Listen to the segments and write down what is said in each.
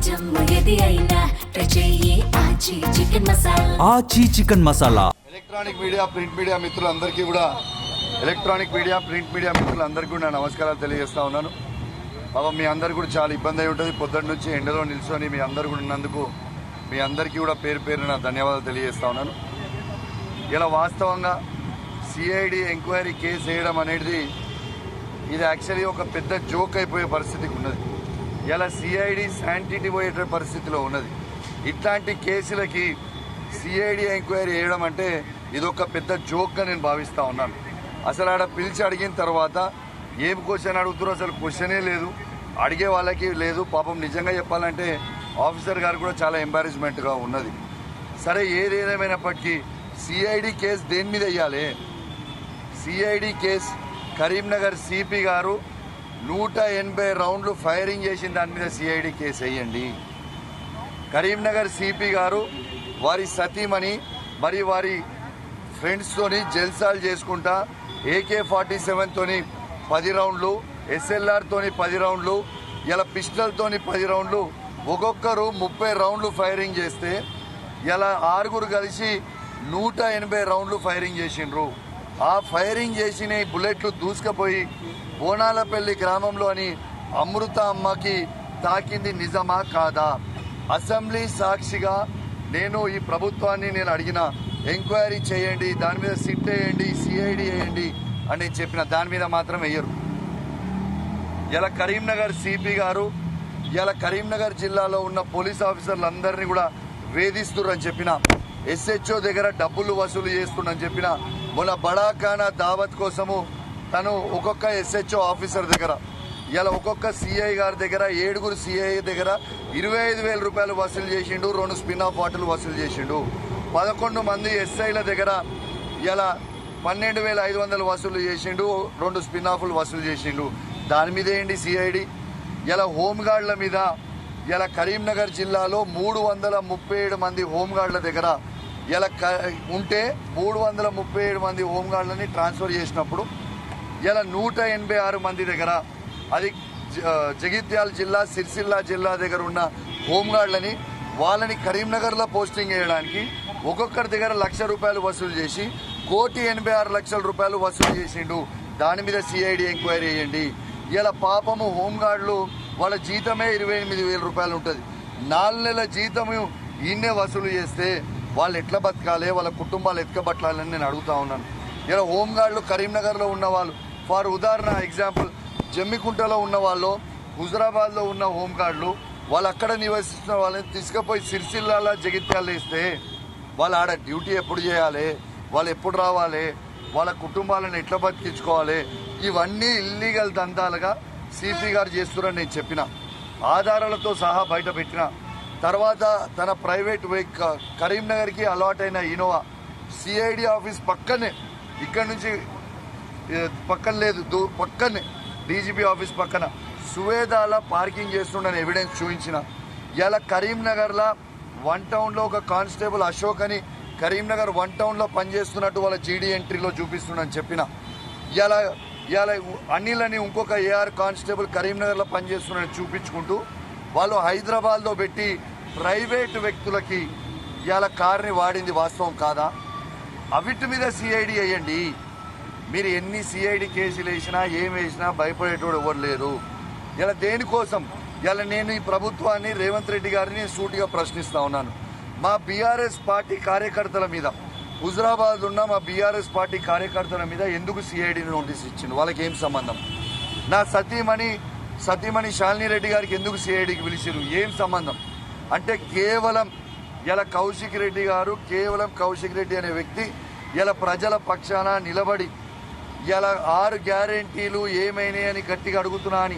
ఆచి chicken masala. Electronic media print media మిత్రులందరికీ కూడా నమస్కారాలు తెలియజేస్తా ఉన్నాను. పాపం మీ అందరు కూడా చాలా ఇబ్బంది అయి ఉంటుంది. పొద్దున్న నుంచి ఎండలో నిల్చొని మీ అందరు కూడా ఉన్నందుకు మీ అందరికీ కూడా పేరు పేరున ధన్యవాదాలు తెలియజేస్తా ఉన్నాను. ఇలా వాస్తవంగా సిఐడి ఎంక్వైరీ కేసు వేయడం అనేది ఇది యాక్చువల్లీ ఒక పెద్ద జోక్ అయిపోయే పరిస్థితికి ఉన్నది. ఇలా సిఐడి శాంటిటీ పోయే పరిస్థితిలో ఉన్నది. ఇట్లాంటి కేసులకి సిఐడి ఎంక్వైరీ వేయడం అంటే ఇదొక పెద్ద జోక్గా నేను భావిస్తూ ఉన్నాను. అసలు ఆడ పిలిచి అడిగిన తర్వాత ఏం క్వశ్చన్ అడుగుతారో అసలు క్వశ్చనే లేదు, అడిగే వాళ్ళకి లేదు. పాపం నిజంగా చెప్పాలంటే ఆఫీసర్ గారు కూడా చాలా ఎంబారెస్మెంట్గా ఉన్నది. సరే, ఏదేమైనప్పటికీ సిఐడి కేసు దేని మీద వేయాలి? సిఐడి కేసు కరీంనగర్ సిపి గారు 180 రౌండ్లు ఫైరింగ్ చేసిన దాని మీద సిఐడి కేసు వేయండి. కరీంనగర్ సిపి గారు వారి సతీమణి మరి వారి ఫ్రెండ్స్ తోని జల్సాలు చేసుకుంటా AK-47 తోని 10 రౌండ్లు, SLR తోని 10 రౌండ్లు, ఇలా పిస్టల్ తోని 10 రౌండ్లు, ఒక్కొక్కరు 30 రౌండ్లు ఫైరింగ్ చేస్తే ఇలా 6 కలిసి 180 రౌండ్లు ఫైరింగ్ చేసిండ్రు. ఆ ఫైరింగ్ చేసిన బుల్లెట్లు దూసుకుపోయి బోనాలపల్లి గ్రామంలోని అమృత అమ్మకి తాకింది నిజమా కాదా? అసెంబ్లీ సాక్షిగా నేను ఈ ప్రభుత్వాన్ని నేను అడిగిన ఎంక్వైరీ చేయండి, దాని మీద సిట్ వేయండి, సిఐడి వేయండి అని చెప్పిన దాని మీద మాత్రం వేయరు. ఇలా కరీంనగర్ సిపి గారు ఇలా కరీంనగర్ జిల్లాలో ఉన్న పోలీస్ ఆఫీసర్లందరినీ కూడా వేధిస్తున్నారని చెప్పిన, SHO దగ్గర డబ్బులు వసూలు చేస్తుండని చెప్పిన, మొన్న బడాఖానా దావత్ కోసము తను ఒక్కొక్క SHO ఆఫీసర్ దగ్గర ఇలా ఒక్కొక్క సిఐ గారి దగ్గర 7 సిఐ దగ్గర 25,000 రూపాయలు వసూలు చేసిండు. 2 స్పిన్ ఆఫ్ బాటిల్ వసూలు చేసిండు. 11 మంది SIల దగ్గర ఇలా 12,500 వసూలు చేసిండు. 2 స్పిన్ ఆఫ్లు వసూలు చేసిండు. దాని మీద ఏంటి సిఐడి? ఇలా హోంగార్డుల మీద ఇలా కరీంనగర్ జిల్లాలో 337 మంది హోంగార్డుల దగ్గర ఇలా ఉంటే 337 మంది హోంగార్డులని ట్రాన్స్ఫర్ చేసినప్పుడు ఇలా 186 మంది దగ్గర, అది జగిత్యాల జిల్లా సిరిసిల్ల జిల్లా దగ్గర ఉన్న హోంగార్డులని వాళ్ళని కరీంనగర్లో పోస్టింగ్ చేయడానికి ఒక్కొక్కరి దగ్గర ₹1,00,000 వసూలు చేసి 1,86,00,000 రూపాయలు వసూలు చేసిండు. దాని మీద సిఐడి ఎంక్వైరీ చేయండి. ఇలా పాపము హోంగార్డులు వాళ్ళ జీతమే 28,000 రూపాయలు ఉంటుంది. 4 నెలల జీతము ఈయన్నే వసూలు చేస్తే వాళ్ళు ఎట్లా బతకాలి, వాళ్ళ కుటుంబాలు ఎత్తుకబట్టాలని నేను అడుగుతా ఉన్నాను. ఇలా హోంగార్డులు కరీంనగర్లో ఉన్న వాళ్ళు, ఫర్ ఉదాహరణ ఎగ్జాంపుల్ జమ్మికుంటలో ఉన్న వాళ్ళు, హుజరాబాద్లో ఉన్న హోంగార్డులు వాళ్ళు అక్కడ నివసిస్తున్న వాళ్ళని తీసుకుపోయి సిరిసిల్ల జగిత్యాలు వేస్తే వాళ్ళు ఆడ డ్యూటీ ఎప్పుడు చేయాలి, వాళ్ళు ఎప్పుడు రావాలి, వాళ్ళ కుటుంబాలను ఎట్లా బతికించుకోవాలి, ఇవన్నీ ఇల్లీగల్ దందాలుగా సిపి గారు చేస్తున్నారని నేను చెప్పిన, ఆధారాలతో సహా బయట పెట్టిన. తర్వాత తన ప్రైవేట్ వెహికల్ కరీంనగర్కి అలాట్ అయిన ఇనోవా సిఐడి ఆఫీస్ పక్కనే, ఇక్కడ నుంచి పక్కన లేదు, పక్కనే డీజీపీ ఆఫీస్ పక్కన సువేదాల పార్కింగ్ చేస్తుండని ఎవిడెన్స్ చూపించిన. ఇలా కరీంనగర్లో 1 టౌన్లో ఒక కానిస్టేబుల్ అశోక్ అని కరీంనగర్ 1 టౌన్లో పనిచేస్తున్నట్టు వాళ్ళ జీడీ ఎంట్రీలో చూపిస్తుండని చెప్పిన. ఇలా అనిల్ అని ఇంకొక AR కానిస్టేబుల్ కరీంనగర్లో పనిచేస్తున్నాడని చూపించుకుంటూ వాళ్ళు హైదరాబాద్లో పెట్టి ప్రైవేట్ వ్యక్తులకి ఇలా కార్ని వాడింది వాస్తవం కాదా? అవిటి మీద సిఐడి వేయండి. మీరు ఎన్ని సిఐడి కేసులు వేసినా ఏం వేసినా భయపడేటోడు ఎవరు లేరు. ఇలా దేనికోసం? ఇలా నేను ఈ ప్రభుత్వాన్ని రేవంత్ రెడ్డి గారిని సూటిగా ప్రశ్నిస్తా ఉన్నాను. మా బీఆర్ఎస్ పార్టీ కార్యకర్తల మీద, హుజరాబాద్ ఉన్న మా బీఆర్ఎస్ పార్టీ కార్యకర్తల మీద ఎందుకు సిఐడి నోటీస్ ఇచ్చింది? వాళ్ళకి ఏం సంబంధం? నా సతీమణి శాలిని రెడ్డి గారికి ఎందుకు సిఐడికి పిలిచారు? ఏం సంబంధం? అంటే కేవలం ఇలా కౌశిక్ రెడ్డి అనే వ్యక్తి ఇలా ప్రజల పక్షాన నిలబడి ఇలా 6 గ్యారెంటీలు ఏమైనాయని గట్టిగా అడుగుతున్నా అని,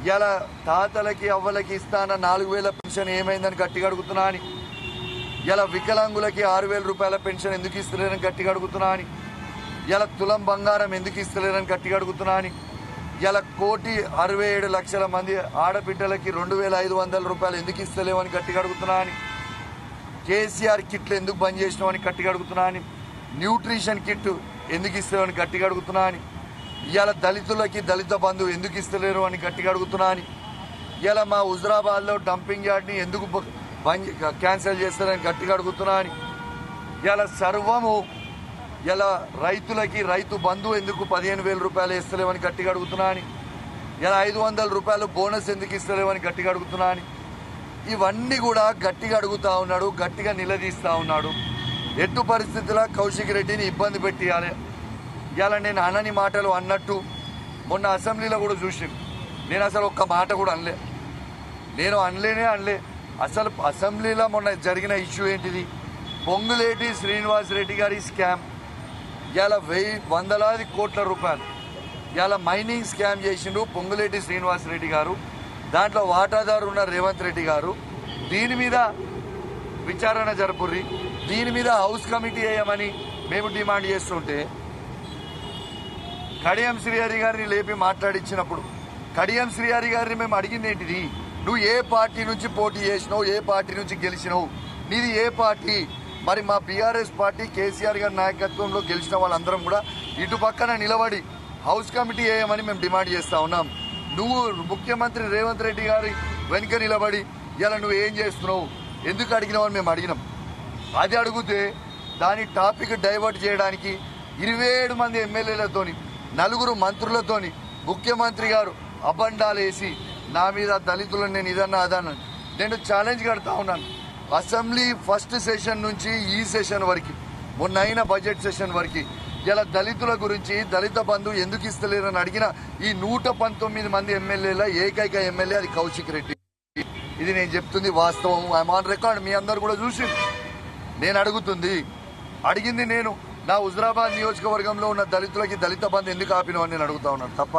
ఇలా తాతలకి అవ్వలకి ఇస్తాన 4,000 పెన్షన్ ఏమైందని గట్టిగా అడుగుతున్నా అని, ఇలా వికలాంగులకి 6,000 రూపాయల పెన్షన్ ఎందుకు ఇస్తలేరని గట్టిగా అడుగుతున్నా అని, ఇలా తులం బంగారం ఎందుకు ఇస్తలేరని గట్టిగా అడుగుతున్నా అని, ఇలా 1,67,00,000 మంది ఆడబిడ్డలకి 2,500 రూపాయలు ఎందుకు ఇస్తలేవని గట్టిగా అడుగుతున్నా అని, కేసీఆర్ కిట్లు ఎందుకు బంద్ చేసినావని గట్టిగా అడుగుతున్నా అని, న్యూట్రిషన్ కిట్ ఎందుకు ఇస్తలేవని గట్టిగా అడుగుతున్నా అని, ఇవాళ దళితులకి దళిత బంధువు ఎందుకు ఇస్తలేరు అని గట్టిగా అడుగుతున్నా అని, ఇలా మా హుజరాబాద్లో డంపింగ్ యార్డ్ని ఎందుకు క్యాన్సిల్ చేస్తారని గట్టిగా అడుగుతున్నా అని. ఇలా సర్వము ఇలా రైతులకి రైతు బంధు ఎందుకు 15,000 రూపాయలు ఇస్తలేమని గట్టిగా అడుగుతున్నా అని. ఇలా 500 రూపాయలు బోనస్ ఎందుకు ఇస్తలేమని గట్టిగా అడుగుతున్నా అని. ఇవన్నీ కూడా గట్టిగా అడుగుతా ఉన్నాడు, గట్టిగా నిలదీస్తా ఉన్నాడు. ఎట్టు పరిస్థితుల్లో కౌశిక్ రెడ్డిని ఇబ్బంది పెట్టియాలి. ఇలా నేను అనని మాటలు అన్నట్టు మొన్న అసెంబ్లీలో కూడా చూసి నేను అసలు ఒక్క మాట కూడా అనలే. అసలు అసెంబ్లీలో మొన్న జరిగిన ఇష్యూ ఏంటిది? పొంగులేటి శ్రీనివాస్ రెడ్డి గారి స్కామ్. ఇలా వందలాది కోట్ల రూపాయలు ఇలా మైనింగ్ స్కామ్ చేసిండు పొంగులేటి శ్రీనివాస్ రెడ్డి గారు. దాంట్లో వాటాదారు ఉన్న రేవంత్ రెడ్డి గారు. దీని మీద విచారణ జరుపుర్రి, దీని మీద హౌస్ కమిటీ వేయమని మేము డిమాండ్ చేస్తుంటే కడియం శ్రీహరి గారిని లేపి మాట్లాడించినప్పుడు కడియం శ్రీహరి గారిని మేము అడిగింది ఏంటిది? నువ్వు ఏ పార్టీ నుంచి పోటీ చేసినావు, ఏ పార్టీ నుంచి గెలిచినావు, నీది ఏ పార్టీ? మరి మా బీఆర్ఎస్ పార్టీ కేసీఆర్ గారి నాయకత్వంలో గెలిచిన వాళ్ళందరం కూడా ఇటు పక్కన నిలబడి హౌస్ కమిటీ వేయమని మేము డిమాండ్ చేస్తా ఉన్నాం. నువ్వు ముఖ్యమంత్రి రేవంత్ రెడ్డి గారి వెనుక నిలబడి ఇలా నువ్వు ఏం చేస్తున్నావు, ఎందుకు అడిగినావని మేము అడిగినాం. అది అడిగితే దాని టాపిక్ డైవర్ట్ చేయడానికి 27 మంది ఎమ్మెల్యేలతోని 4 మంత్రులతోని ముఖ్యమంత్రి గారు అబండాలు వేసి నా మీద దళితులను నేను ఇదన్నా అదన్నా. నేను ఛాలెంజ్ కడతా ఉన్నాను. అసెంబ్లీ ఫస్ట్ సెషన్ నుంచి ఈ సెషన్ వరకు, మొన్న అయిన బడ్జెట్ సెషన్ వరకు ఇలా దళితుల గురించి దళిత బంధు ఎందుకు ఇస్తలేరని అడిగిన ఈ 119 మంది ఎమ్మెల్యేల ఏకైక ఎమ్మెల్యే అది కౌశిక్ రెడ్డి. ఇది నేను చెప్తుంది వాస్తవం. I'm on record. మీ అందరు కూడా చూసి నేను అడిగింది నేను నా హుజరాబాద్ నియోజకవర్గంలో ఉన్న దళితులకి దళిత బంధు ఎందుకు ఆపినవని నేను అడుగుతా ఉన్నాను తప్ప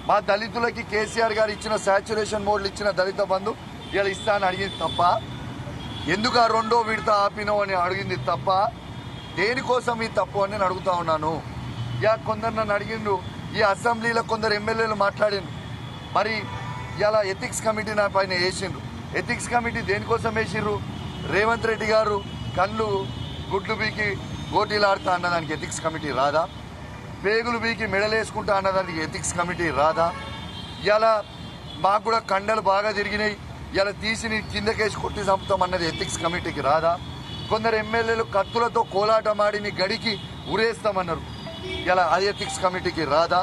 మా దళితులకి కేసీఆర్ గారు ఇచ్చిన సాచ్యురేషన్ మోడ్లు ఇచ్చిన దళిత బంధు ఇలా ఇస్తా అని అడిగింది తప్ప, ఎందుకు ఆ 2వ విడత ఆపినవు అని అడిగింది తప్ప, దేనికోసం ఈ తప్పు అని నేను అడుగుతా ఉన్నాను. కొందరు నన్ను అడిగిండు, ఈ అసెంబ్లీలో కొందరు ఎమ్మెల్యేలు మాట్లాడిండు, మరి ఇలా ఎథిక్స్ కమిటీ నా పైన వేసిండ్రు. ఎథిక్స్ కమిటీ దేనికోసం వేసిండ్రు? రేవంత్ రెడ్డి గారు కళ్ళు గుడ్లు బీకి గోటీలాడుతా అన్నదానికి ఎథిక్స్ కమిటీ రాదా? పేగులు బీకి మెడలేసుకుంటా అన్నదానికి ఎథిక్స్ కమిటీ రాదా? ఇలా మాకు కూడా కండలు బాగా తిరిగినాయి, ఇలా తీసి కిందకేసి కొట్టి చంపుతాం అన్నది ఎథిక్స్ కమిటీకి రాదా? కొందరు ఎమ్మెల్యేలు కత్తులతో కోలాటమాడిని గడికి ఉరేస్తామన్నారు, ఇలా అది ఎథిక్స్ కమిటీకి రాదా?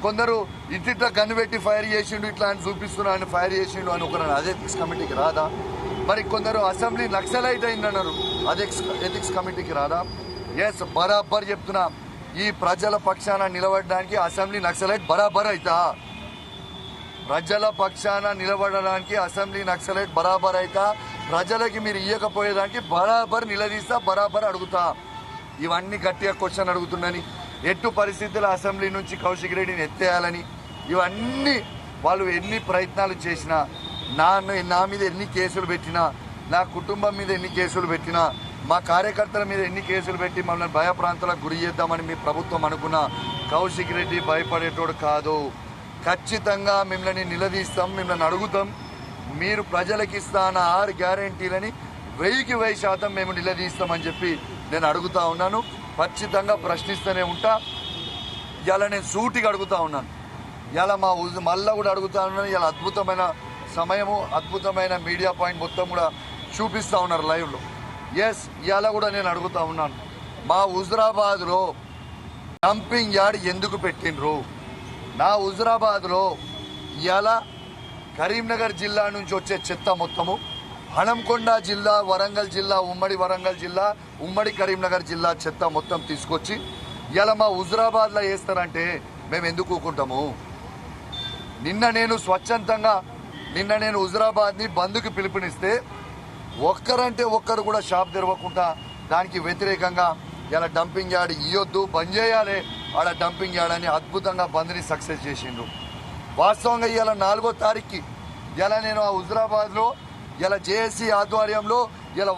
కొందరు ఇంటిట్లా గన్ను పెట్టి ఫైర్ చేసిండు, ఇట్లా అని చూపిస్తున్నా అని ఫైర్ చేసిండు అని ఒకరు, అది ఎథిక్స్ కమిటీకి రాదా? మరి కొందరు అసెంబ్లీ నక్సలైట్ అయిందన్నారు, అది ఎథిక్స్ కమిటీకి రాదా? ఎస్, బరాబర్ చెప్తున్నా, ఈ ప్రజల పక్షాన నిలబడడానికి అసెంబ్లీ నక్సలైట్ బరాబర్ అవుతా. ప్రజల పక్షాన నిలబడడానికి అసెంబ్లీ నక్సలైట్ బరాబర్ అవుతా. ప్రజలకి మీరు ఇవ్వకపోయేదానికి బరాబర్ నిలదీస్తా, బరాబర్ అడుగుతా. ఇవన్నీ గట్టిగా క్వశ్చన్ అడుగుతుందని, ఎట్టు పరిస్థితుల్లో అసెంబ్లీ నుంచి కౌశిక్ రెడ్డిని ఎత్తేయాలని ఇవన్నీ వాళ్ళు ఎన్ని ప్రయత్నాలు చేసినా, నా మీద ఎన్ని కేసులు పెట్టినా, నా కుటుంబం మీద ఎన్ని కేసులు పెట్టినా, మా కార్యకర్తల మీద ఎన్ని కేసులు పెట్టి మమ్మల్ని భయప్రాంతాలకు గురి చేద్దామని మీ ప్రభుత్వం అనుకున్న కౌశిక్ రెడ్డి భయపడేటోడు కాదు. ఖచ్చితంగా మిమ్మల్ని నిలదీస్తాం, మిమ్మల్ని అడుగుతాం. మీరు ప్రజలకు ఇస్తాన 6 గ్యారంటీలని 1000కి 1000% మేము నిలదీస్తామని చెప్పి నేను అడుగుతా ఉన్నాను. ఖచ్చితంగా ప్రశ్నిస్తూనే ఉంటా. ఇలా నేను సూటిగా అడుగుతా ఉన్నాను. ఇలా మళ్ళా కూడా అడుగుతా ఉన్నాను. ఇలా అద్భుతమైన సమయము, అద్భుతమైన మీడియా పాయింట్ మొత్తం కూడా చూపిస్తా ఉన్నారు లైవ్లో. ఎస్, ఇలా కూడా నేను అడుగుతా ఉన్నాను, మా హుజరాబాద్లో డంపింగ్ యార్డ్ ఎందుకు పెట్టిండ్రు? నా హుజరాబాద్లో ఇలా కరీంనగర్ జిల్లా నుంచి వచ్చే చెత్త మొత్తము హనంకొండ జిల్లా, వరంగల్ జిల్లా, ఉమ్మడి వరంగల్ జిల్లా, ఉమ్మడి కరీంనగర్ జిల్లా చెత్త మొత్తం తీసుకొచ్చి ఇలా మా హుజరాబాద్లో వేస్తారంటే మేము ఎందుకు ఊరుకుంటాము? నిన్న నేను హుజరాబాద్ని బంద్కి పిలుపునిస్తే ఒక్కరంటే ఒక్కరు కూడా షాప్ తెరవకుండా దానికి వ్యతిరేకంగా ఇలా డంపింగ్ యార్డ్ ఇవ్వద్దు, బంద్ చేయాలి ఆడ డంపింగ్ యార్డ్ అని అద్భుతంగా బంద్ని సక్సెస్ చేసిండ్రు. వాస్తవంగా ఇలా 4వ తారీఖుకి ఇలా నేను ఆ హుజరాబాద్లో ఇలా జేఏసీ ఆధ్వర్యంలో ఇలా